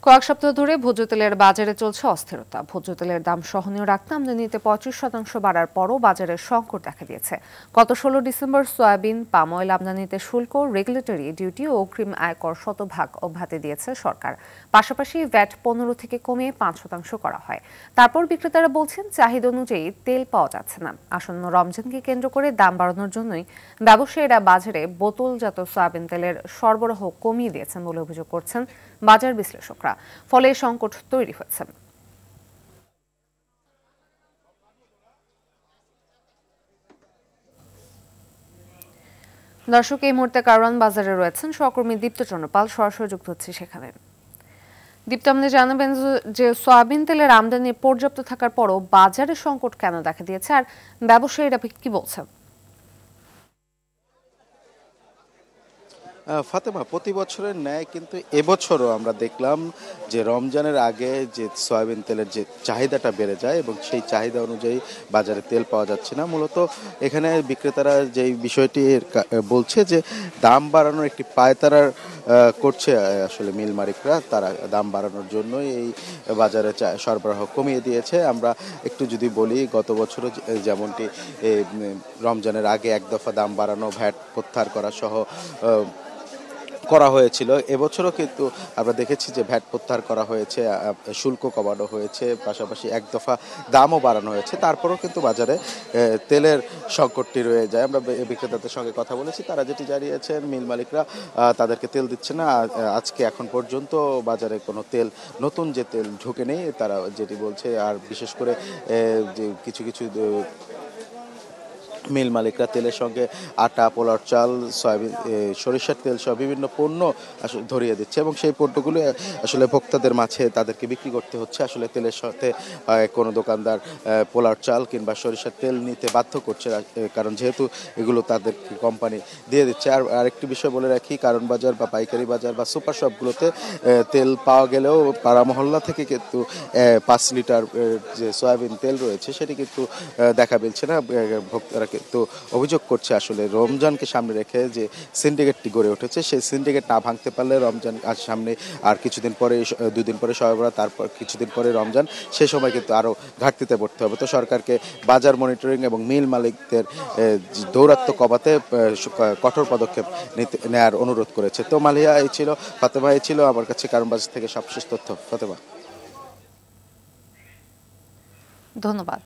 কয়েক সপ্তাহ ধরে ভোজ্য তেলের বাজারে চলছে অস্থিরতা। ভোজ্য তেলের দাম সহনীয় রাখতে আমদানিতে 35% বাড়ার পরও বাজারে সংকট দেখা দিয়েছে। গত 16 ডিসেম্বর সয়াবিন, পাম অয়েল আমদানিতে শুল্ক, রেগুলেটরি ডিউটি ও অগ্রিম আয়কর শতভাগ অব্যাহতি দিয়েছে সরকার। পাশাপাশি ভ্যাট 15 থেকে কমিয়ে 5% করা হয়। তারপর বিক্রেতারা বলছেন চাহিদা অনুযায়ী তেল পাওয়া যাচ্ছে না। আসন্ন রমজানকে কেন্দ্র করে দাম বাড়ানোর জন্যই ব্যবসায়ীরা বাজারে বোতলজাত সয়াবিন তেলের সরবরাহ কমিয়ে দিয়েছেন বলে অভিযোগ করছেন বাজার বিশ্লেষকরা। ফলে সংকট তৈরি হয়েছে। দর্শক, এই মুহূর্তে কারওয়ান বাজারে রয়েছেন সহকর্মী দীপ্তচন্দ্র পাল, সরাসরি যুক্ত হচ্ছে সেখানে। দীপ্ত, আপনি জানাবেন যে সয়াবিন তেলের আমদানি পর্যাপ্ত থাকার পরও বাজারে সংকট কেন দেখা দিয়েছে, আর ব্যবসায়ীরা কি বলছেন? ফাতেমা, প্রতি বছরের ন্যায় কিন্তু এবছরও আমরা দেখলাম যে রমজানের আগে যে সয়াবিন তেলের যে চাহিদাটা বেড়ে যায় এবং সেই চাহিদা অনুযায়ী বাজারে তেল পাওয়া যাচ্ছে না। মূলত এখানে বিক্রেতারা যেই বিষয়টি বলছে যে দাম বাড়ানোর একটি পায়তারা করছে আসলে মিল মালিকরা, তারা দাম বাড়ানোর জন্যই এই বাজারে সরবরাহ কমিয়ে দিয়েছে। আমরা একটু যদি বলি, গত বছরও যেমনটি রমজানের আগে এক দফা দাম বাড়ানো, ভ্যাট প্রত্যাহার করা সহ করা হয়েছিল, এবছরও কিন্তু আমরা দেখেছি যে ভ্যাট প্রত্যাহার করা হয়েছে, শুল্ক কমানো হয়েছে, পাশাপাশি এক দফা দামও বাড়ানো হয়েছে। তারপরেও কিন্তু বাজারে তেলের সংকটটি রয়ে যায়। আমরা বিক্রেতাদের সঙ্গে কথা বলেছি, তারা যেটি জানিয়েছেন মিল মালিকরা তাদেরকে তেল দিচ্ছে না। আজকে এখন পর্যন্ত বাজারে কোনো তেল, নতুন যে তেল ঢুকে নেই, তারা যেটি বলছে। আর বিশেষ করে যে কিছু কিছু মিল মালিকরা তেলের সঙ্গে আটা, পোলার চাল, সয়াবিন, সরিষার তেল সহ বিভিন্ন পণ্য আসলে ধরিয়ে দিচ্ছে এবং সেই পণ্যগুলো আসলে ভোক্তাদের মাঝে তাদেরকে বিক্রি করতে হচ্ছে। আসলে তেলের সাথে কোনো দোকানদার পোলার চাল কিংবা সরিষার তেল নিতে বাধ্য করছে, কারণ যেহেতু এগুলো তাদেরকে কোম্পানি দিয়ে দিচ্ছে। আর আরেকটি বিষয় বলে রাখি, কারণ বাজার বা পাইকারি বাজার বা সুপার শপগুলোতে তেল পাওয়া গেলেও পাড়া মহল্লা থেকে কিন্তু 5 লিটার যে সয়াবিন তেল রয়েছে সেটি কিন্তু দেখা মিলছে না। ভোক্তারা কিন্তু অভিযোগ করছে আসলে রমজানকে সামনে রেখে যে সিন্ডিকেটটি গড়ে উঠেছে, সেই সিন্ডিকেট না ভাঙতে পারলে রমজান আজ সামনে, আর কিছুদিন পরে, 2 দিন পরে শবে বরাত, তারপর কিছুদিন পরে রমজান, সে সময় কিন্তু আরও ঘাটতিতে পড়তে হবে। তো সরকারকে বাজার মনিটরিং এবং মিল মালিকদের দৌরাত্ম্য কমাতে কঠোর পদক্ষেপ নেওয়ার অনুরোধ করেছে। তো মালিয়া এই ছিল, ফাতেমা এই ছিল আমার কাছে কারণ বাজার থেকে সবশেষ তথ্য। ফাতেমা, ধন্যবাদ।